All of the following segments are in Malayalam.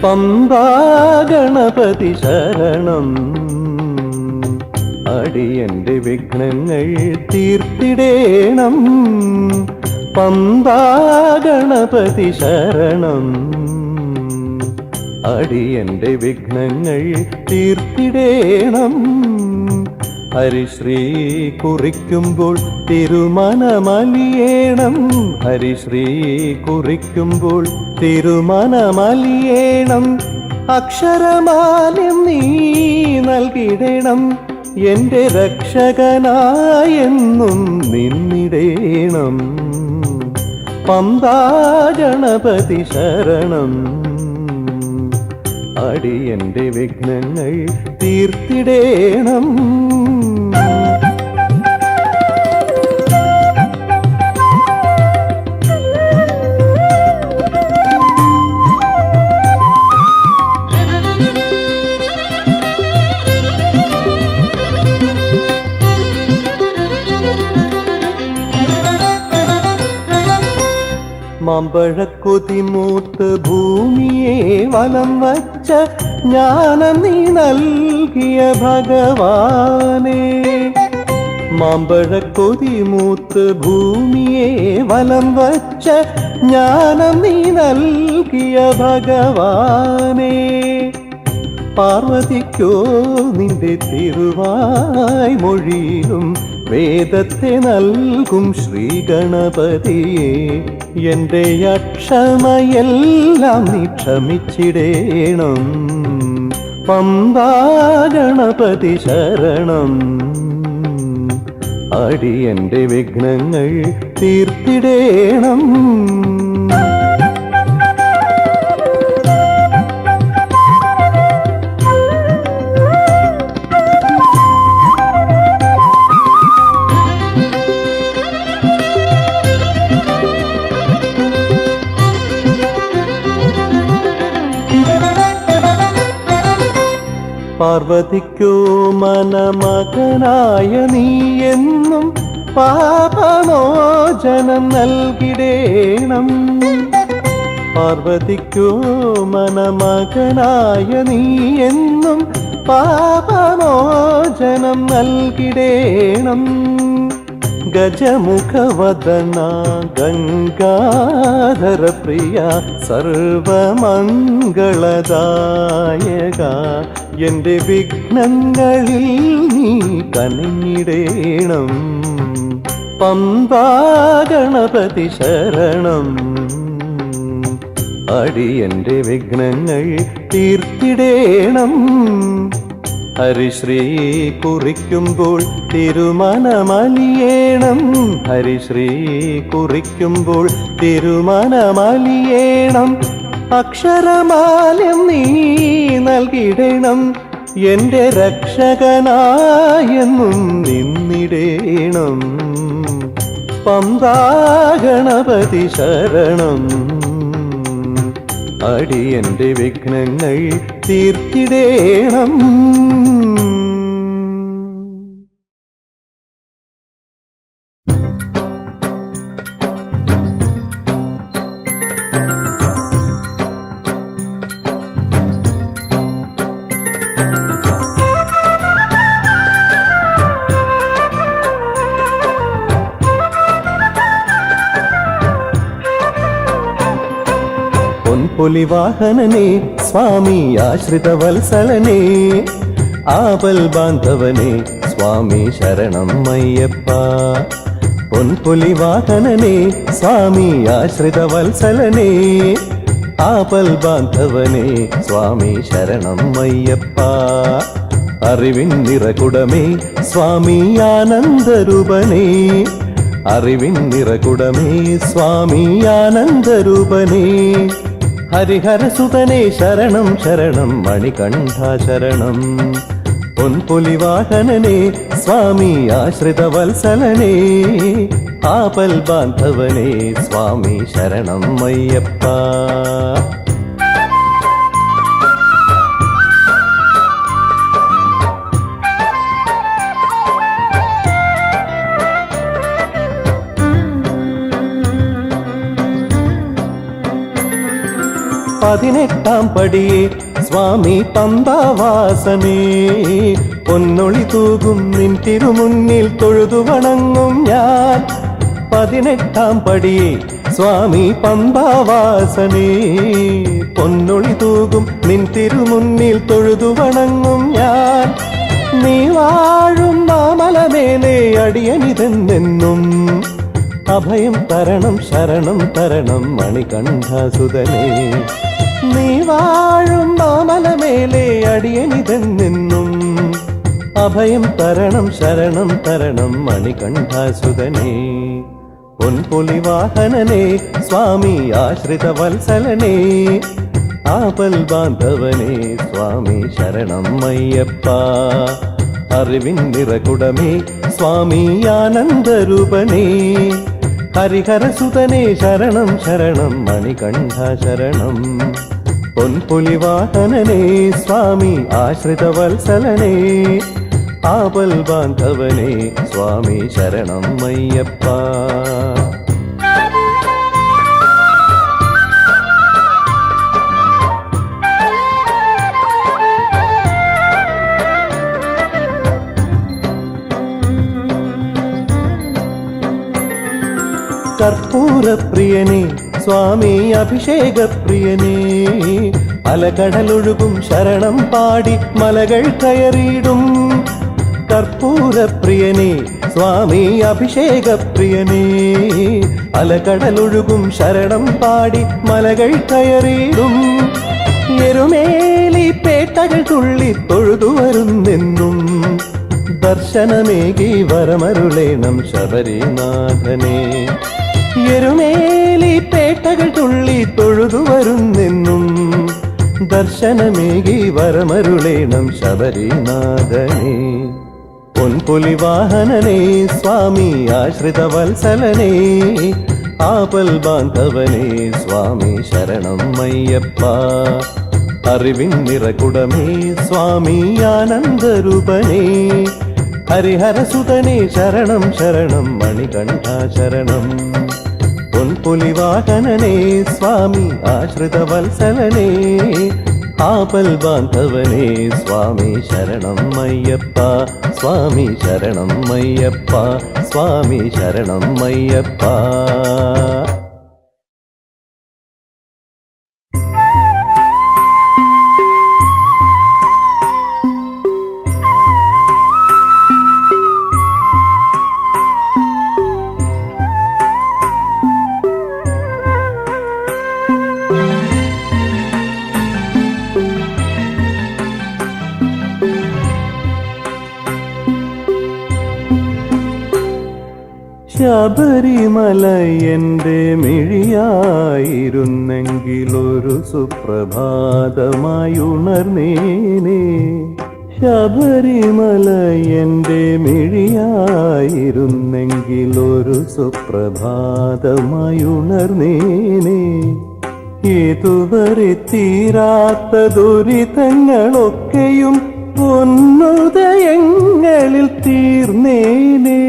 പമ്പാ ഗണപതി ശരണം, അടിയന്റെ വിഘ്നങ്ങൾ തീർത്തിടേണം. പമ്പാ ഗണപതി ശരണം, അടിയന്റെ വിഘ്നങ്ങൾ തീർത്തിടേണം. ഹരിശ്രീ കുറിക്കുമ്പോൾ തിരുമനമലിയേണം, ഹരിശ്രീ കുറിക്കുമ്പോൾ തിരുമനമലിയേണം. അക്ഷരമാല്യം നീ നൽകിടേണം, എന്റെ രക്ഷകനായെന്നും നിന്നിടേണം. പമ്പാ ഗണപതി ശരണം, അടിയന്റെ വിഘ്നങ്ങൾ തീർത്തിടേണം. മാമ്പഴക്കൊതിമൂത്ത് ഭൂമിയെ വലം വച്ച ജ്ഞാനം നീ നൽകിയ ഭഗവാനേ. മാമ്പഴക്കൊതിമൂത്ത് ഭൂമിയെ വലം വച്ച ജ്ഞാനം നീ നൽകിയ ഭഗവാനേ. പാർവതിക്കോ നിന്റെ തിരുവായ് മൊഴിയിലും വേദത്തെ നൽകും ശ്രീ ഗണപതിയെ. എന്റെ അക്ഷമയെല്ലാം നീ ക്ഷമിച്ചിടേണം. പമ്പാ ഗണപതി ശരണം, അടിയന്റെ വിഘ്നങ്ങൾ തീർത്തിടേണം. പാർവതിക്കോ മനമകനായ നീ എന്നും പാപമോചനം നൽകിടേണം. പാർവതിക്കോ മനമകനായ നീ എന്നും പാപമോചനം നൽകിടേണം. ഗജമുഖവദന ഗംഗാധര പ്രിയ സർവമംഗളദായക, എന്റെ വിഘ്നങ്ങളിൽ നീ കനിഞ്ഞിടേണം. പമ്പാ ഗണപതി ശരണം, അടിയന്റെ വിഘ്നങ്ങൾ തീർത്തിടേണം. ഹരിശ്രീ കുറിക്കുമ്പോൾ തിരുമനമലിയേണം, ഹരിശ്രീ കുറിക്കുമ്പോൾ തിരുമനമലിയേണം. അക്ഷരമാല്യം നീ നൽകിടേണം, എന്റെ രക്ഷകനായെന്നും നിന്നിടേണം. പമ്പാ ഗണപതി ശരണം, അടിയന്റെ വിഘ്നങ്ങൾ തീർത്തിടേണം. പൊലിവാഹനനേ സ്വാമി ആശ്രിത വത്സലനേ, ആപൽ ബാന്ധവനേ സ്വാമി ശരണം അയ്യപ്പ. പൊൻപൊലിവാഹനനേ സ്വാമി ആശ്രിത വത്സലനേ, ആപൽ ബാന്ധവനേ സ്വാമി ശരണം അയ്യപ്പ. അറിവിൻ നിറകുടമേ സ്വാമി ആനന്ദരൂപനേ, അറിവിൻ നിറകുടമേ സ്വാമി ആനന്ദരൂപനേ. ഹരിഹരസുതനേ ശരണം ശരണം മണികണ്ഠ ശരണം. പൊൻപൊലിവാഹനനേ സ്വാമി ആശ്രിത വത്സലനേ, ആപൽ ബാന്ധവനേ സ്വാമി ശരണം അയ്യപ്പ. 18 പടിയെ സ്വാമി പമ്പാവാസനേ, പൊന്നൊളി തൂകും നിൻ തിരുമുന്നിൽ തൊഴുതു വണങ്ങും ഞാൻ. 18 പടിയെ സ്വാമി പമ്പാവാസനേ, പൊന്നൊളി തൂകും നിൻ തിരുമുന്നിൽ തൊഴുതു വണങ്ങും ഞാൻ. നീ വാഴും മാമലമേലെ അടിയനിതെന്നെന്നും അഭയം തരണം ശരണം തരണം മണികണ്ഠസുതനേ. നീ വാഴും മാമലമേലെ അടിയനിതെന്നെന്നും അഭയം തരണം ശരണം തരണം മണികണ്ഠസുതനേ. പൊൻപൊലി വാഹനനേ സ്വാമി ആശ്രിത വത്സലനേ, ആപൽ ബാന്ധവനേ സ്വാമി ശരണം അയ്യപ്പ. അറിവിൻ നിറകുടമേ സ്വാമി ആനന്ദരൂപനേ, ഹരിഹരസുതനേ ശരണം ശരണം മണികണ്ഠ ശരണം. പൊൻപൊലി വാഹനനേ സ്വാമി ആശ്രിത വത്സലനേ, ആപൽ ബാന്ധവനേ സ്വാമി ശരണം അയ്യപ്പ. കർപ്പൂരപ്രിയനേ സ്വാമി അഭിഷേകപ്രിയനേ, അലകടലൊഴുകും ശരണം പാടി മലകൾ കയറിയിടും. കർപ്പൂരപ്രിയനേ സ്വാമി അഭിഷേകപ്രിയനേ, അലകടലൊഴുകും ശരണം പാടി മലകൾ കയറിയിടും. എരുമേലി പേട്ടകൾ തുള്ളി തൊഴുതു വരുന്നെന്നും ദർശനമേകി വരമരുളേണം ശബരിനാഥനേ. എരുമേലി പേട്ടകൾ തുള്ളി തൊഴുതു വരുന്നെന്നും ദർശനമേകി വരമരുളേണം ശബരിനാഥനേ. പൊൻപൊലി വാഹനനേ സ്വാമി ആശ്രിത വത്സലനേ, ആപൽ ബാന്ധവനേ സ്വാമി ശരണം അയ്യപ്പ. അറിവിൻ നിറകുടമേ സ്വാമി ആനന്ദരൂപനേ, ഹരിഹരസുതനേ ശരണം ശരണം മണികണ്ഠ ശരണം. പൊൻപൊലി വാഹനനേ സ്വാമി ആശ്രിത വത്സലനേ, ആപൽ ബാന്ധവനേ സ്വാമി ശരണം അയ്യപ്പ. സ്വാമി ശരണം അയ്യപ്പ, സ്വാമി ശരണം അയ്യപ്പ. ശബരിമല എൻ്റെ മിഴിയായിരുന്നെങ്കിലൊരു സുപ്രഭാതമായി ഉണർന്നേനെ. ശബരിമല എൻ്റെ മിഴിയായിരുന്നെങ്കിലൊരു സുപ്രഭാതമായി ഉണർന്നേനെ. ഇതുവരെ തീരാത്ത ദുരിതങ്ങളൊക്കെയും പൊന്നുദയങ്ങളിൽ തീർന്നേനെ.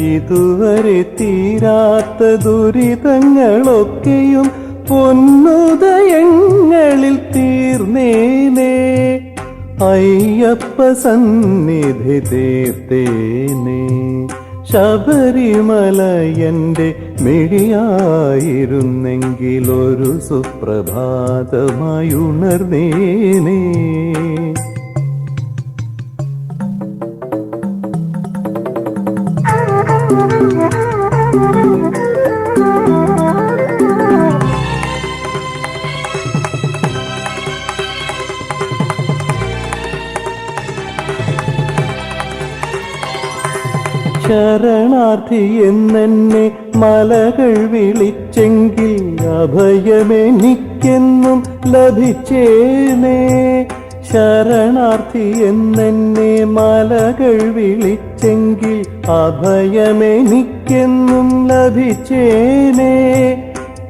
ഇതുവരെ തീരാത്ത ദുരിതങ്ങളൊക്കെയും പൊന്നുദയങ്ങളിൽ തീർന്നേനെ. അയ്യപ്പ സന്നിധി തീർത്തേനെ. ശബരിമല എൻ്റെ മിഴിയായിരുന്നെങ്കിലൊരു സുപ്രഭാതമായി ഉണർന്നേനെ. ശരണാർത്ഥി എന്നെ മലകൾ വിളിച്ചെങ്കിൽ അഭയമെനിക്കെന്നും ലഭിച്ചേനേ. ശരണാർത്ഥി എന്നെ മലകൾ വിളിച്ചെങ്കിൽ അഭയമെനിക്കെന്നും ലഭിച്ചേനേ.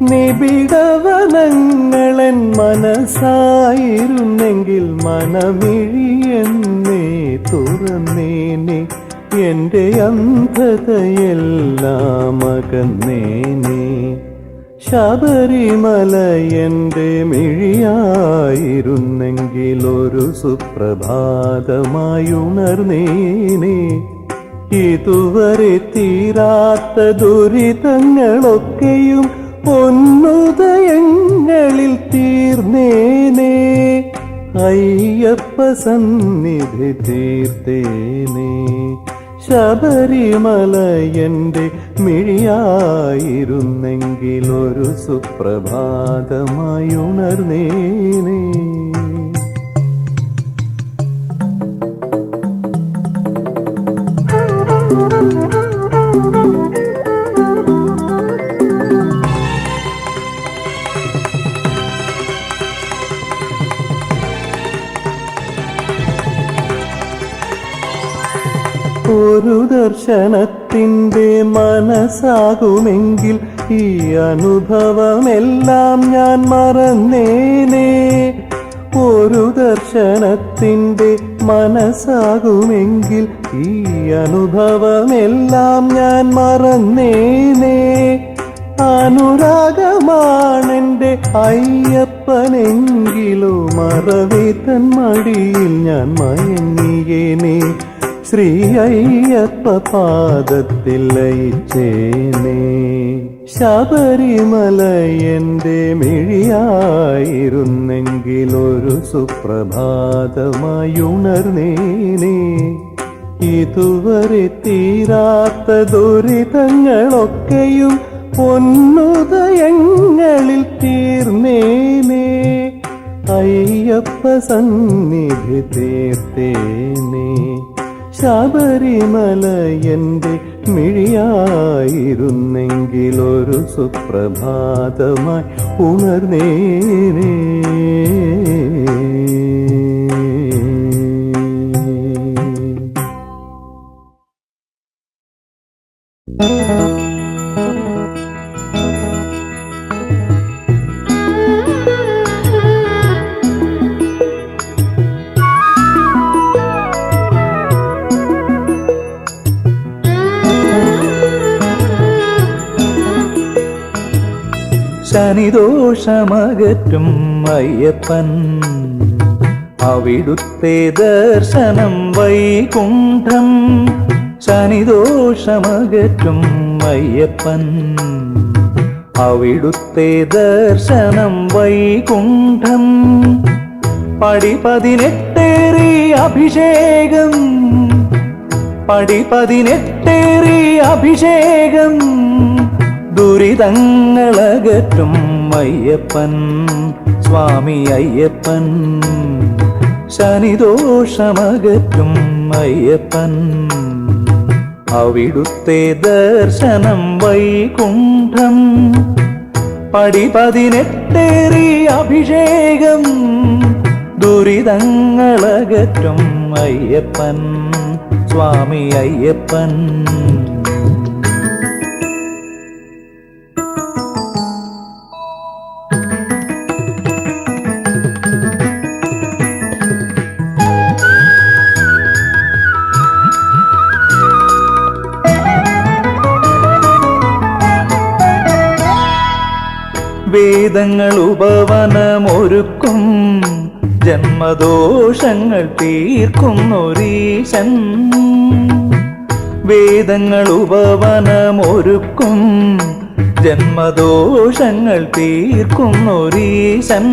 നിബിഡവനങ്ങളൻ മനസ്സായിരുന്നെങ്കിൽ മനമിഴിയെന്നേ തുറന്നേനെ. എൻ്റെ അന്ധതയെല്ലാം അകന്നേനെ. ശബരിമല എൻ്റെ മിഴിയായിരുന്നെങ്കിലൊരു സുപ്രഭാതമായി ഉണർന്നേനെ. ഇതുവരെ തീരാത്ത ദുരിതങ്ങളൊക്കെയും പൊന്നുദയങ്ങളിൽ തീർന്നേനെ. അയ്യപ്പ സന്നിധി തീർത്തേനെ. ശബരിമല എൻ്റെ മിഴിയായിരുന്നെങ്കിലൊരു സുപ്രഭാതമായി ഉണർന്നേനെ. ഒരു ദർശനത്തിൻ്റെ മനസ്സാകുമെങ്കിൽ ഈ അനുഭവമെല്ലാം ഞാൻ മറന്നേനെ. ഒരു ദർശനത്തിൻ്റെ മനസ്സാകുമെങ്കിൽ ഈ അനുഭവമെല്ലാം ഞാൻ മറന്നേനെ. അനുരാഗമാണെൻ്റെ അയ്യപ്പനെങ്കിലോ മറവിതൻ മടിയിൽ ഞാൻ മയങ്ങിയേനെ. ശ്രീ അയ്യപ്പ പാദത്തിൽ ലയിച്ചേനെ. ശബരിമല എൻ്റെ മിഴിയായിരുന്നെങ്കിലൊരു സുപ്രഭാതമായി ഉണർന്നേനെ. ഇതുവരെ തീരാത്ത ദുരിതങ്ങളൊക്കെയും പൊന്നുദയങ്ങളിൽ തീർന്നേനെ. അയ്യപ്പ സന്നിധി തീർത്തേനെ. ശബരിമല എൻ്റെ മിഴിയായിരുന്നെങ്കിലൊരു സുപ്രഭാതമായി ഉണർന്നേനെ. ശനിദോഷമകറ്റും അയ്യപ്പൻ, അവിടുത്തെ ദർശനം വൈകുണ്ഠം. ശനിദോഷമകറ്റും അയ്യപ്പൻ, അവിടുത്തെ ദർശനം വൈകുണ്ഠം. പടി 18 അഭിഷേകം, പടി 18 അഭിഷേകം. ദുരിതങ്ങളകറ്റും അയ്യപ്പൻ, സ്വാമി അയ്യപ്പൻ. ശനിദോഷമകറ്റും അയ്യപ്പൻ, അവിടുത്തെ ദർശനം വൈകുണ്ഠം. പടി 18 അഭിഷേകം. ദുരിതങ്ങളകറ്റും അയ്യപ്പൻ, സ്വാമി അയ്യപ്പൻ. വേദങ്ങൾ ഉപവനമൊരുക്കും, ജന്മദോഷങ്ങൾ തീർക്കുന്നൊരീശൻ. വേദങ്ങൾ ഉപവനമൊരുക്കും, ജന്മദോഷങ്ങൾ തീർക്കുന്നൊരീശൻ.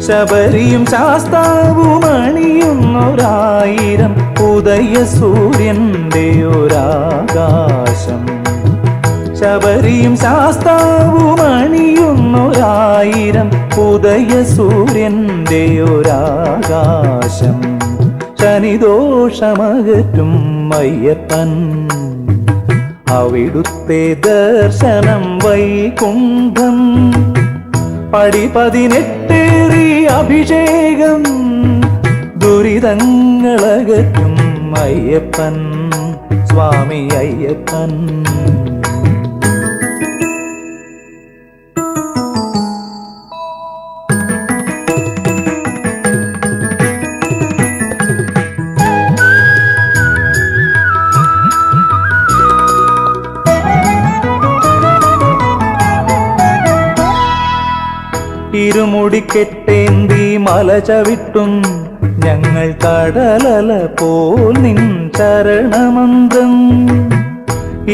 ശബരിയും ശാസ്താവും അണിയുന്നൊരായിരം ഉദയസൂര്യന്റെ ഒരാകാശം. ശബരിയും ശാസ്താവും അണിയുന്നൊരായിരം ഉദയസൂര്യന്റെ ഒരാകാശം. ശനിദോഷമകറ്റും അയ്യപ്പൻ, അവിടുത്തെ ദർശനം വൈകുണ്ഠം. പടി 18 അഭിഷേകം. ദുരിതങ്ങളകറ്റും അയ്യപ്പൻ, സ്വാമി അയ്യപ്പൻ. ഇരുമുടിക്കെട്ടേന്തി മല ചവിട്ടും ഞങ്ങൾ കടലല പോൽ നിൻ ചരണമന്ത്രം.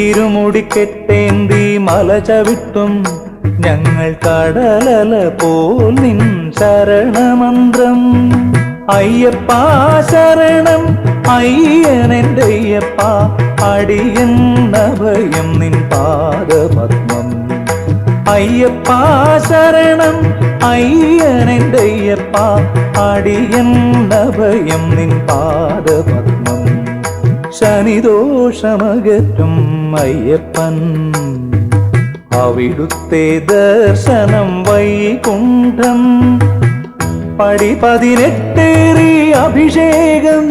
ഇരുമുടിക്കെട്ടേന്തി മല ചവിട്ടും ഞങ്ങൾ കടലല പോൽ നിൻ ശരണമന്ത്രം. അയ്യപ്പ ശരണം അയ്യനെൻ്റെ അയ്യപ്പ, അടിയന്നഭയം നിൻ പാദപത്മം. അയ്യപ്പ ശരണം അയ്യനെൻ്റെ അയ്യപ്പ, അടിയന്നഭയം നിൻ പാദപത്മം. ശനിദോഷമകറ്റും അയ്യപ്പൻ, അവിടുത്തെ ദർശനം വൈകുണ്ഠം. പടി 18 അഭിഷേകം,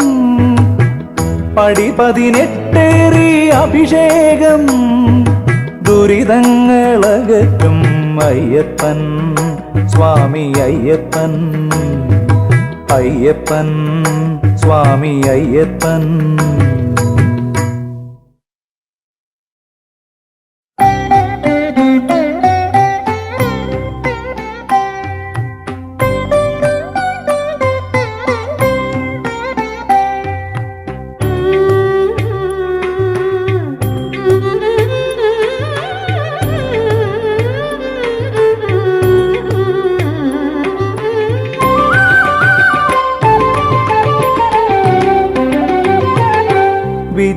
പടി 18 അഭിഷേകം. ദുരിതങ്ങളകറ്റും അയ്യപ്പൻ, സ്വാമി അയ്യപ്പൻ. അയ്യപ്പൻ സ്വാമി അയ്യപ്പൻ.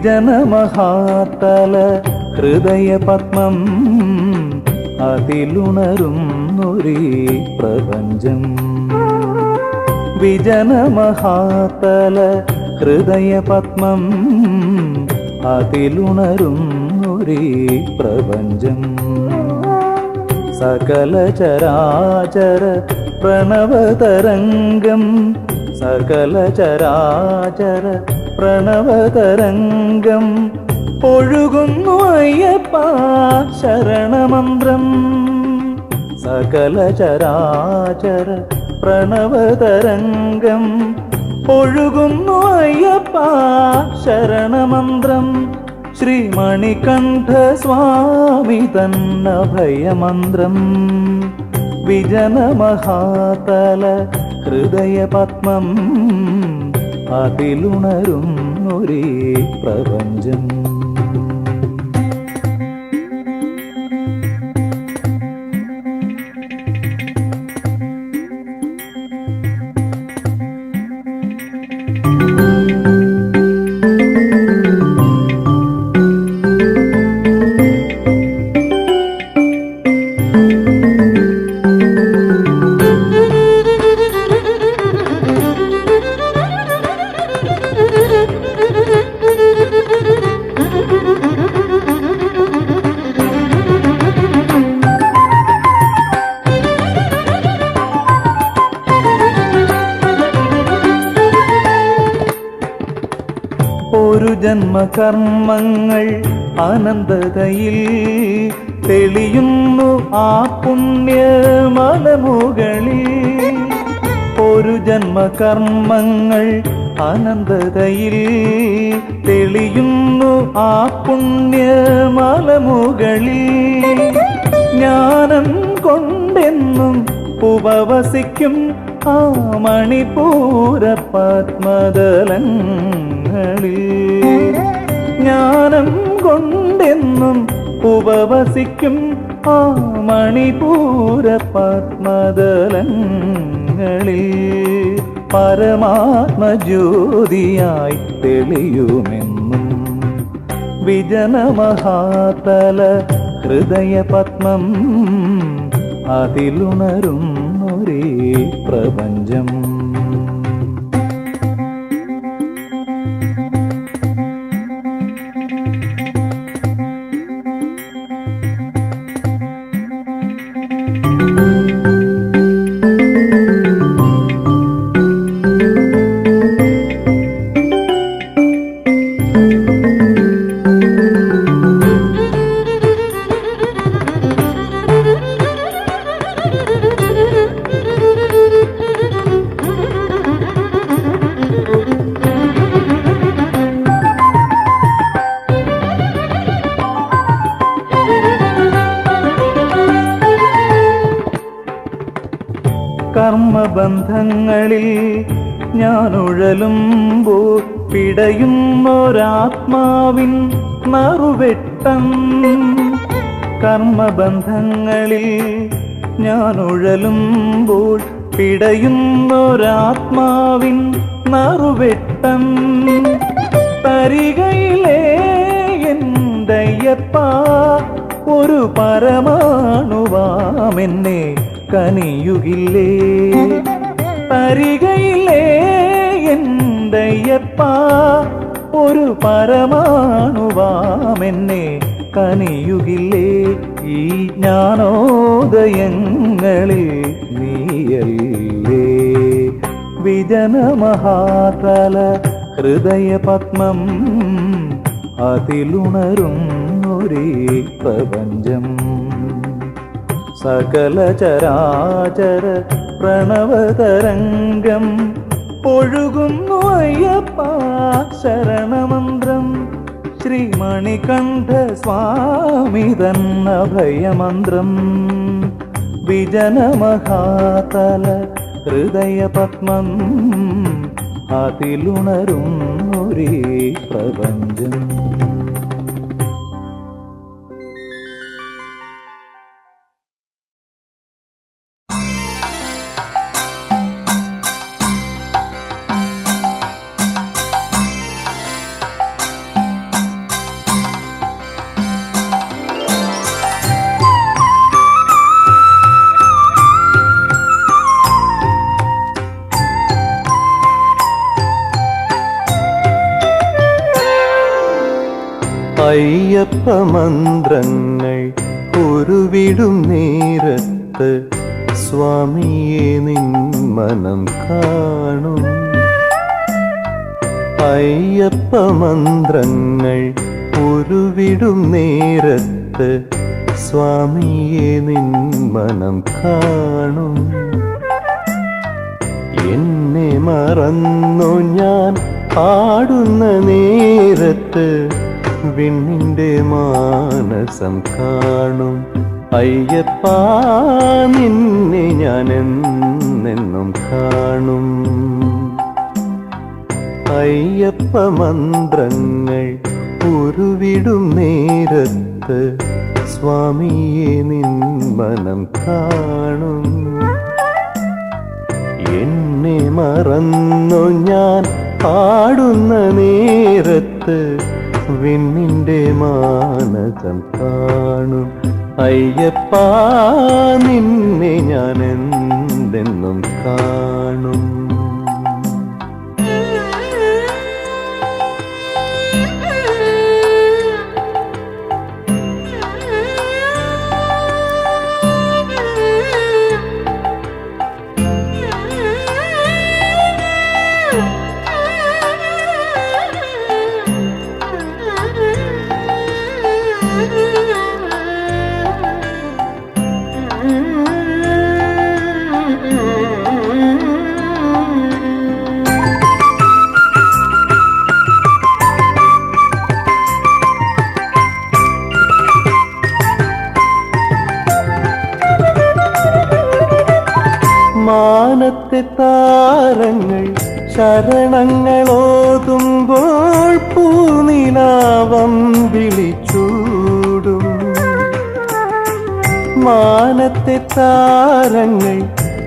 വിജനമഹാതല ഹൃദയപത്മം, അതിലുണരുന്നൊരീ പ്രപഞ്ചം. വിജനമഹാതല ഹൃദയപത്മം, അതിലുണരുന്നൊരീ പ്രപഞ്ചം. സകല ചരാചര പ്രണവതരംഗം, സകല ചരാചര പ്രണവതരംഗം. ഒഴുകുന്നു അയ്യപ്പ ശരണമന്ത്രം. സകല ചരാചര പ്രണവതരംഗം. ഒഴുകുന്നു അയ്യപ്പ ശരണമന്ത്രം. ശ്രീമണികണ്ഠ സ്വാമി തന്നഭയമന്ത്രം. വിജനമഹാതല ഹൃദയപത്മം, അതിലുണരുന്നൊരീ പ്രപഞ്ചം. ഒരു ജന്മകർമ്മങ്ങൾ അനന്തതയിൽ തെളിയുന്നു ആ പുണ്യമലമുകളിൽ. ഒരു ജന്മകർമ്മങ്ങൾ അനന്തതയിൽ തെളിയുന്നു ആ പുണ്യമലമുകളിൽ. ജ്ഞാനം കൊണ്ടെന്നും ഉപവസിക്കും ആ മണിപൂര പത്മദലങ്ങളിൽ. ജ്ഞാനം കൊണ്ടെന്നും ഉപവസിക്കും ആ മണിപൂര പത്മദലങ്ങളിൽ. പരമാത്മജ്യോതിയായി തെളിയുമെന്നും വിജനമഹാതല ഹൃദയപത്മം, അതിലുണരുന്നൊരീ പ്രപഞ്ചം. കർമ്മബന്ധങ്ങളിൽ ഞാൻ ഉഴലുമ്പോൾ പിടയുന്നൊരാത്മാവിൻ നറുവെട്ടം. കർമ്മബന്ധങ്ങളിൽ ഞാൻ ഉഴലുമ്പോൾ പിടയുന്നൊരാത്മാവിൻ നറുവെട്ടം. തരികയിലേ എന്തയ്യപ്പ ഒരു പരമാണുവാമെന്നെ കനിയുകില്ലേ. തരികയിലേ എന്തയ്യപ്പ ഒരു പരമാണുവാമെന്നെ കനിയുകില്ലേ. ഈ ജ്ഞാനോദയങ്ങളിൽ നീയല്ലേ വിജനമഹാതല ഹൃദയപത്മം. അതിലുണരും ഒരേ പ്രപഞ്ചം. സകല ചരാചര പ്രണവതരംഗം ഒഴുകുന്നു അയ്യപ്പ ശരണമന്ത്രം. ശ്രീമണികണ്ഠ സ്വാമി തന്നഭയമന്ത്രം. വിജനമഹാതല ഹൃദയപത്മം. അതിലുണരും ഒരേ പ്രപഞ്ചം. അയ്യപ്പ മന്ത്രങ്ങൾ ഉരുവിടും നേരത്ത് സ്വാമിയെ നിൻ മനം കാണും. അയ്യപ്പ മന്ത്രങ്ങൾ ഉരുവിടും നേരത്ത് സ്വാമിയെ നിൻ മനം കാണും. എന്നെ മറന്നു ഞാൻ പാടുന്ന നേരത്ത് വിണ്ണിന്റെ മാനസം കാണും. അയ്യപ്പ നിന്നെ ഞാൻ എന്നെന്നും കാണും. അയ്യപ്പ മന്ത്രങ്ങൾ ഉരുവിടും നേരത്ത് സ്വാമിയെ നിൻ മനം കാണും. എന്നെ മറന്നു ഞാൻ പാടുന്ന നേരത്ത് വിണ്ണിന്റെ മാനസം കാണും. അയ്യപ്പ നിന്നെ ഞാൻ എന്തെന്നും കാണും. മാനത്തെ താരങ്ങൾ ശരണങ്ങളോതുമ്പോൾ പൂനിലാവം വിളിച്ചൂടും. മാനത്തെ താരങ്ങൾ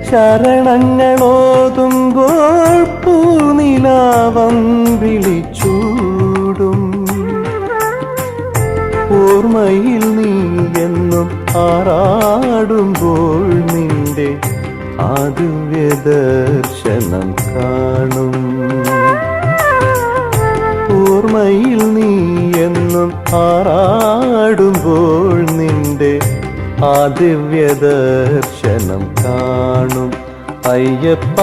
ശരണങ്ങളോതുമ്പോൾ പൂനിലാവം വിളിച്ചൂടും. ഓർമ്മയിൽ നീ എന്നും ആറാടുമ്പോൾ നിന്റെ ആദിവ്യദർശനം കാണും. ഓർമ്മയിൽ നീ എന്നും ആറാടുമ്പോൾ നിന്റെ ആദിവ്യദർശനം കാണും. അയ്യപ്പ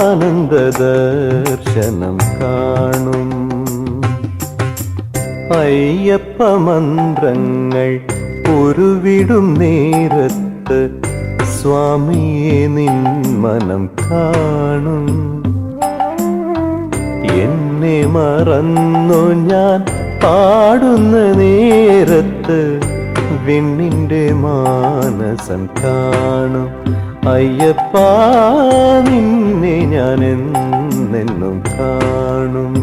ആനന്ദദർശനം കാണും. അയ്യപ്പ മന്ത്രങ്ങൾ ഉരുവിടും നേരത്ത് സ്വാമിയെ നിൻ മനം കാണും. എന്നെ മറന്നു ഞാൻ പാടുന്ന നേരത്ത് വിണ്ണിന്റെ മാനസം കാണും. അയ്യപ്പ നിന്നെ ഞാൻ എന്നെന്നും കാണും.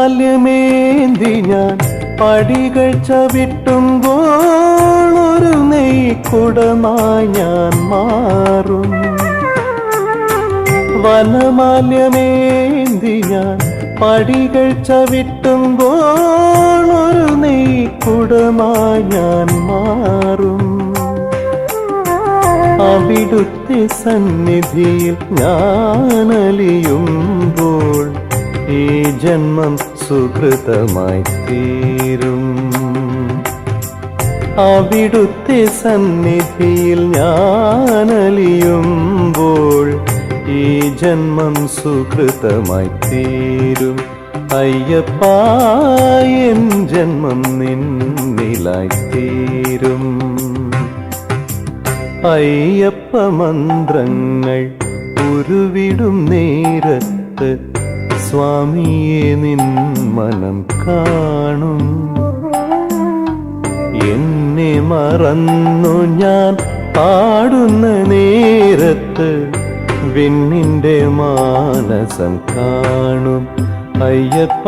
വനമാല്യമേന്തി ഞാൻ പടികൾ ചവിട്ടുമ്പോൾ ഒരു നെയ്ക്കുടമായി ഞാൻ മാറും. വനമാല്യമേന്തി ഞാൻ പടികൾ ചവിട്ടുമ്പോൾ ഒരു നെയ്ക്കുടമായി ഞാൻ മാറും. അവിടുത്തെ സന്നിധിയിൽ ഞാനലിയുമ്പോൾ ഈ ജന്മം സുകൃതമായി തീരും. അവിടുത്തെ സന്നിധിയിൽ ഞാനലിയുമ്പോൾ ഈ ജന്മം സുകൃതമായി തീരും. അയ്യപ്പ എൻ ജന്മം നിന്നിലായി തീരും. അയ്യപ്പ മന്ത്രങ്ങൾ ഉരുവിടും നേരത്ത് സ്വാമിയെ നിൻ മനം കാണും. എന്നെ മറന്നു ഞാൻ പാടുന്ന നേരത്ത് വിണ്ണിന്റെ മാനസം കാണും. അയ്യപ്പ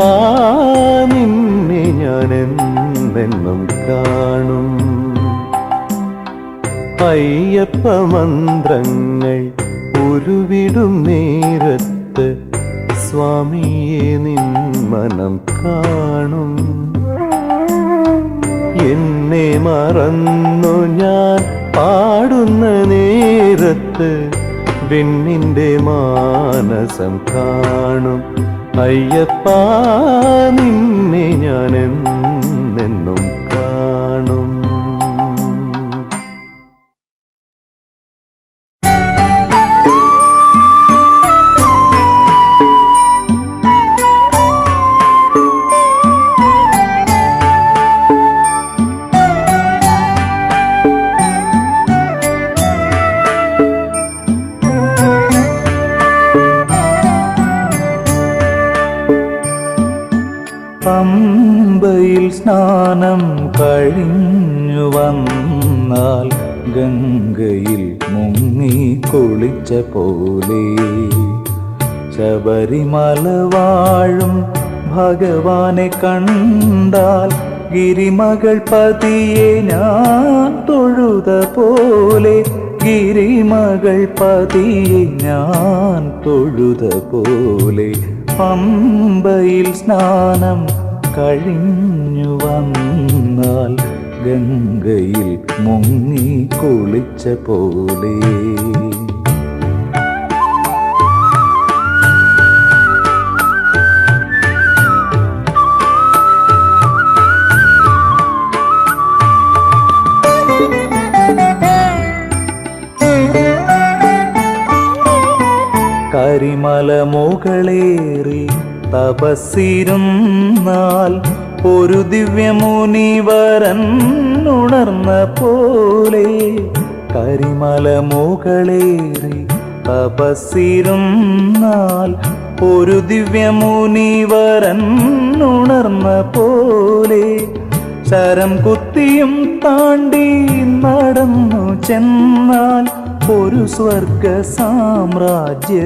നിന്നെ ഞാൻ എന്നെന്നും കാണും. അയ്യപ്പ മന്ത്രങ്ങൾ ഉരുവിടും നേരത്ത് സ്വാമിയെ നിൻ മനം കാണും. എന്നെ മറന്നു ഞാൻ പാടുന്ന നേരത്ത് വിണ്ണിന്റെ മാനസം കാണും. അയ്യപ്പ നിന്നെ ഞാൻ എന്നെന്നും കാണും. പമ്പയിൽ സ്നാനം കഴിഞ്ഞു വന്നാൽ ഗംഗയിൽ മുങ്ങി കുളിച്ച പോലെ ശബരിമല വാഴും ഭഗവാനെ കണ്ടാൽ ഗിരിമകൾ പതിയെ ഞാൻ തൊഴുത പോലെ ഗിരിമകൾ പതിയെ ഞാൻ തൊഴുത പോലെ പമ്പയിൽ സ്നാനം കഴിഞ്ഞു വന്നാൽ ഗംഗയിൽ മുങ്ങി കുളിച്ച പോലെ കരിമല മുകളേറി തപസ്സിരുന്നാൽ ഒരു ദിവ്യമുനിവരൻ ഉണർന്ന പോലെ കരിമല മുകളേറി തപസ്സിരുന്നാൽ ഒരു ദിവ്യമുനിവരൻ ഉണർന്ന പോലെ ശരം കുത്തിയും താണ്ടി നടന്നു ചെന്നാൽ ഒരു സ്വർഗ സാമ്രാജ്യ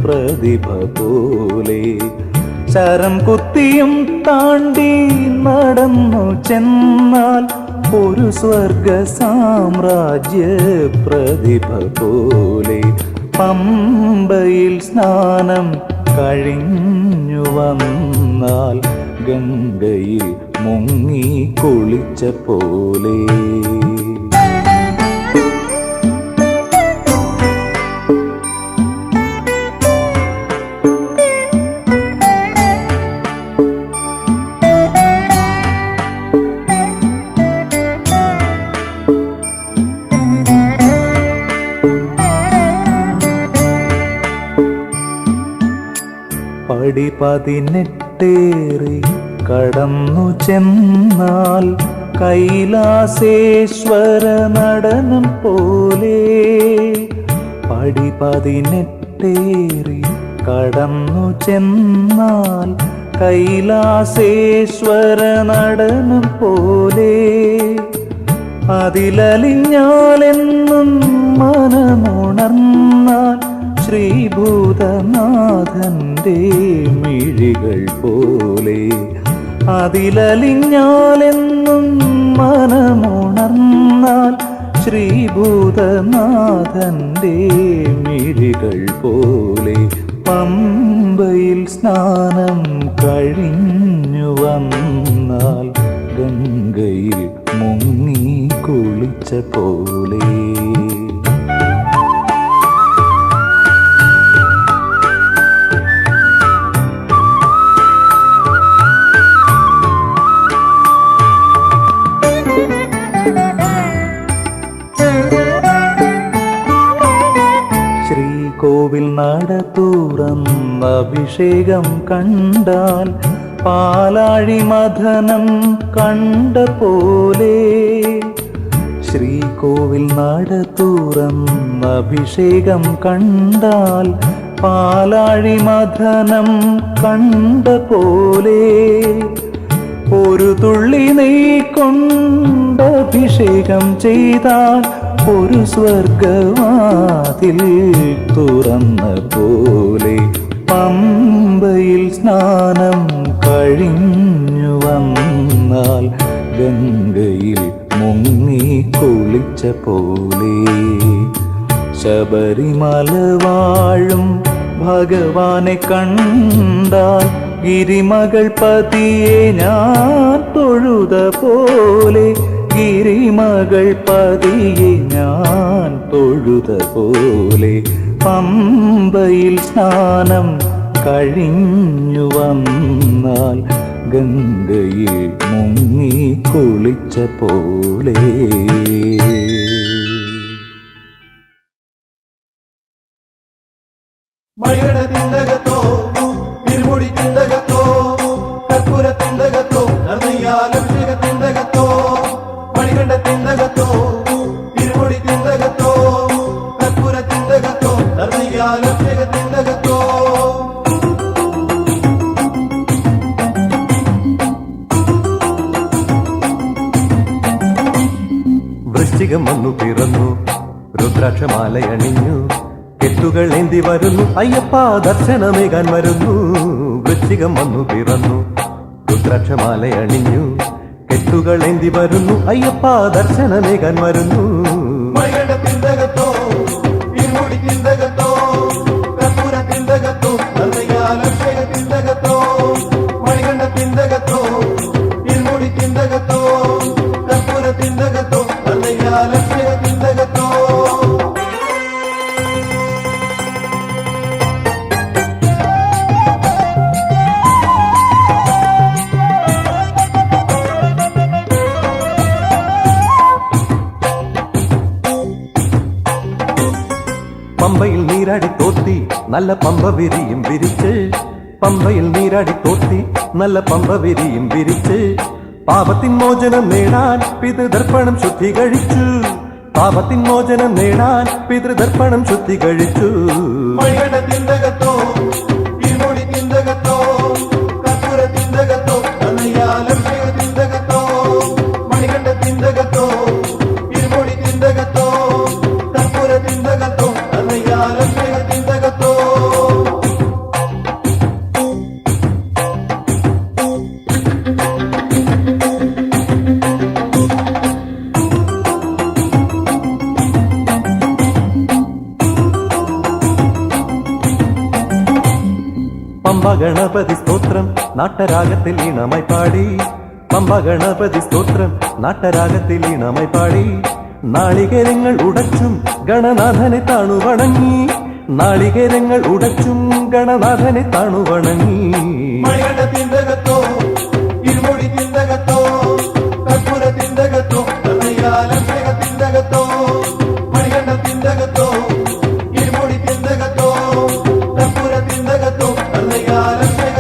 പ്രതിഭ പോലെ ശരം കുത്തിയും താണ്ടി നടന്നു ചെന്നാൽ ഒരു സ്വർഗ സാമ്രാജ്യ പ്രതിഭ പോലെ പമ്പയിൽ സ്നാനം കഴിഞ്ഞു വന്നാൽ ഗംഗയിൽ മുങ്ങി കുളിച്ച പോലെ പടി 18 കടന്നു ചെന്നാൽ കൈലാസേശ്വര നടനം പോലെ. പടി 18 കടന്നു ചെന്നാൽ കൈലാസേശ്വര നടനം പോലെ. അതിലലിഞ്ഞാലെന്നും മനമുണർന്നാൽ ശ്രീഭൂതനാഥന്റെ മിഴികൾ പോലെ. അതിലലിഞ്ഞാലെന്നും മനമുണർന്നാൽ ശ്രീഭൂതനാഥന്റെ മിഴികൾ പോലെ. പമ്പയിൽ സ്നാനം കഴിഞ്ഞു വന്നാൽ ഗംഗയിൽ മുങ്ങി കുളിച്ച പോലെ. ശ്രീകോവിൽ നട തുറന്ന അഭിഷേകം കണ്ടാൽ പാലാഴി മഥനം കണ്ട പോലെ. ശ്രീകോവിൽ നട തുറന്ന അഭിഷേകം കണ്ടാൽ പാലാഴി മഥനം കണ്ട പോലെ. ഒരു തുള്ളി നെയ്യ് കൊണ്ട് അഭിഷേകം ചെയ്താൽ ഒരു സ്വർഗവാതിൽ തുറന്ന പോലെ. പമ്പയിൽ സ്നാനം കഴിഞ്ഞു വന്നാൽ ഗംഗയിൽ മുങ്ങി കുളിച്ച പോലെ. ശബരിമല വാഴും ഭഗവാനെ കണ്ടാൽ ഗിരിമകൾ പതിയെ ഞാൻ തൊഴുത പോലെ. ഗിരിമകൾ പതിയെ ഞാൻ തൊഴുത പോലെ. പമ്പയിൽ സ്നാനം കഴിഞ്ഞു വന്നാൽ ഗംഗയിൽ മുങ്ങി കുളിച്ച പോലെ. മണികണ്ഠ തിണ്ടകത്തോ തിരുമുടി തിണ്ടകത്തോ കർപ്പൂര തിണ്ടകത്തോ നർന്നയ്യാലഭിഷേക തിണ്ടകത്തോ. മണികണ്ഠ തിണ്ടകത്തോ തിരുമുടി തിണ്ടകത്തോ കർപ്പൂര തിണ്ടകത്തോ നർന്നയ്യാലഭിഷേക തിണ്ടകത്തോ. വൃശ്ചികം വന്നു പിറന്നു രുദ്രാക്ഷമാലയണിഞ്ഞു കെട്ടുകൾ ഏന്തി വരുന്നു അയ്യപ്പ ദർശനമേകാൻ വരുന്നു. വൃശ്ചികം വന്നു പിറന്നു രുദ്രാക്ഷമാലയണിഞ്ഞു കെട്ടുകൾ ഏന്തി വരുന്നു അയ്യപ്പ ദർശനമേകാൻ വരുന്നു. മണികണ്ഠ തിണ്ടകത്തോ തിരുമുടി തിണ്ടകത്തോ കർപ്പൂര തിണ്ടകത്തോ നർന്നയ്യാലഭിഷേക തിണ്ടകത്തോ. മണികണ്ഠ തിണ്ടകത്തോ തിരുമുടി തിണ്ടകത്തോ കർപ്പൂര തിണ്ടകത്തോ നർന്നയ്യാലഭിഷേക തിണ്ടകത്തോ. പമ്പയിൽ നീരാടി തോത്തി നല്ല പമ്പ വിരിയും വിരിച്ച്. പമ്പയിൽ നീരാടി തോത്തി നല്ല പമ്പ വിരിയും വിരിച്ച്. പാപത്തിൻ മോചനം നേടാൻ പിതൃതർപ്പണം ശുദ്ധി കഴിച്ചു. പാപത്തിൻ മോചനം നേടാൻ പിതൃതർപ്പണം ശുദ്ധി കഴിച്ചു. മണികണ്ഠ തിണ്ടകത്തോ തിരുമുടി തിണ്ടകത്തോ കർപ്പൂര തിണ്ടകത്തോ നർന്നയ്യാലഭിഷേക തിണ്ടകത്തോ. മണികണ്ഠ തിണ്ടകത്തോ തിരുമുടി തിണ്ടകത്തോ കർപ്പൂര തിണ്ടകത്തോ നർന്നയ്യാലഭിഷേക തിണ്ടകത്തോ. പമ്പ ഗണപതി സ്തോത്രം നാട്ടരാഗത്തിൽ ഈണമായി പാടി. പമ്പ ഗണപതി സ്തോത്രം നാട്ടരാഗത്തിൽ ഈണമായി പാടി. നാളികേരങ്ങൾ ഉടച്ചും ഗണനാഥനെ താണു വണങ്ങി. നാളികേരങ്ങൾ ഉടച്ചും ഗണനാഥനെ താണു വണങ്ങി. മണികണ്ഠ തിണ്ടകത്തോ തിരുമുടി തിണ്ടകത്തോ കർപ്പൂര തിണ്ടകത്തോ നർന്നയ്യാലഭിഷേക തിണ്ടകത്തോ. മണികണ്ഠ തിണ്ടകത്തോ തിരുമുടി തിണ്ടകത്തോ കർപ്പൂര തിണ്ടകത്തോ നർന്നയ്യാലഭിഷേക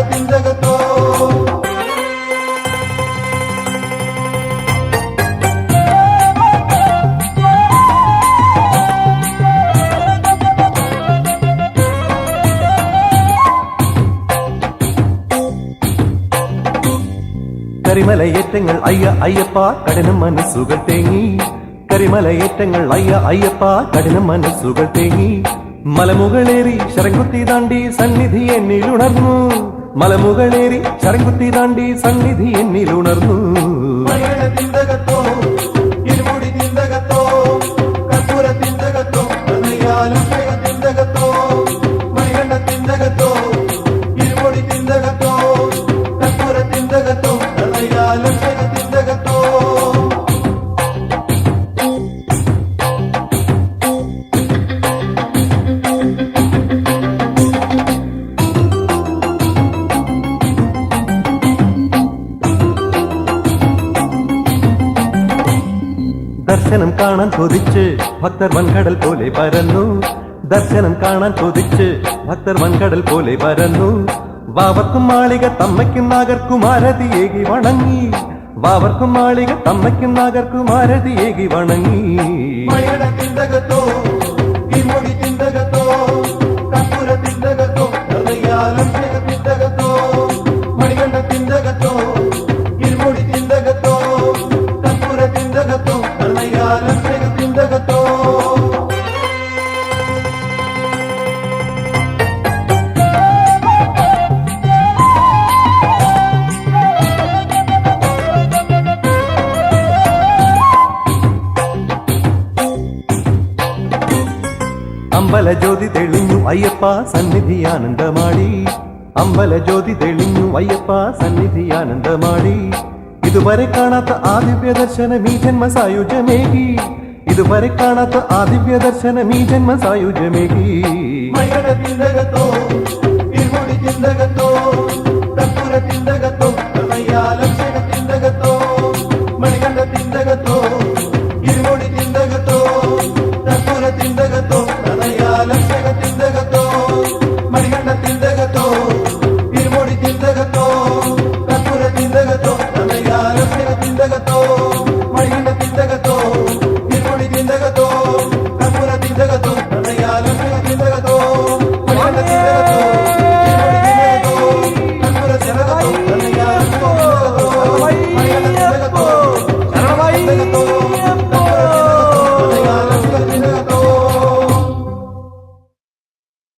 അയ്യപ്പ കഠിന മനസ്സുകൾ തേങ്ങി കരിമലയേറ്റങ്ങൾ അയ്യപ്പ കഠിന മനസ്സുകൾ തേങ്ങി മലമുകളേറി ശരംകുത്തി താണ്ടി സന്നിധി എന്നിലുണർന്നു മലമുകളേറി ശരംകുത്തി താണ്ടി സന്നിധി എന്നിലുണർന്നു മണികണ്ഠ തിന്തകത്തോ ഇരുമുടി തിന്തകത്തോ കർപ്പൂര തിന്തകത്തോ കഥയാലും തിന്തകത്തോ മണികണ്ഠ തിന്തകത്തോ ഇരുമുടി തിന്തകത്തോ കർപ്പൂര തിന്തകത്തോ കഥയാലും തിന്തകത്തോ ദർശനം കാണാൻ കൊതിച്ച് ഭക്തർ വൻകടൽ പോലെ പരന്നു ദർശനം കാണാൻ കൊതിച്ച് ഭക്തർ വൻകടൽ പോലെ പരന്നു വാവർക്കും മാളിക തമ്മയ്ക്കും നാഗർക്കും ആരതിയേകി വണങ്ങി വാവർക്കും മാളിക തമ്മയ്ക്കും നാഗർക്കും ആരതിയേകി വണങ്ങി മണികണ്ഠ തിന്തകത്തോ ഇരുമുടി തിന്തകത്തോ കർപ്പൂര തിന്തകത്തോ കഥയാലും തിന്തകത്തോ മണികണ്ഠ തിന്തകത്തോ ഇരുമുടി തിന്തകത്തോ കർപ്പൂര തിന്തകത്തോ കഥയാലും തിന്തകത്തോ അമ്പല ജ്യോതി തെളിഞ്ഞു അയ്യപ്പ സന്നിധി ആനന്ദമാടി അമ്പല ജ്യോതി തെളിഞ്ഞു അയ്യപ്പ സന്നിധി ആനന്ദമാടി ഇതുവരെ കാണാത്ത ആദിവ്യ ദർശനം ഈ ജന്മ സായുജ്യമേകി ഇതുവരെ കാണാത്ത ആദിവ്യ ദർശനം ഈ ജന്മ സായുജ്യമേകി മണികണ്ഠ തിന്തകത്തോ ഇരുമുടി തിന്തകത്തോ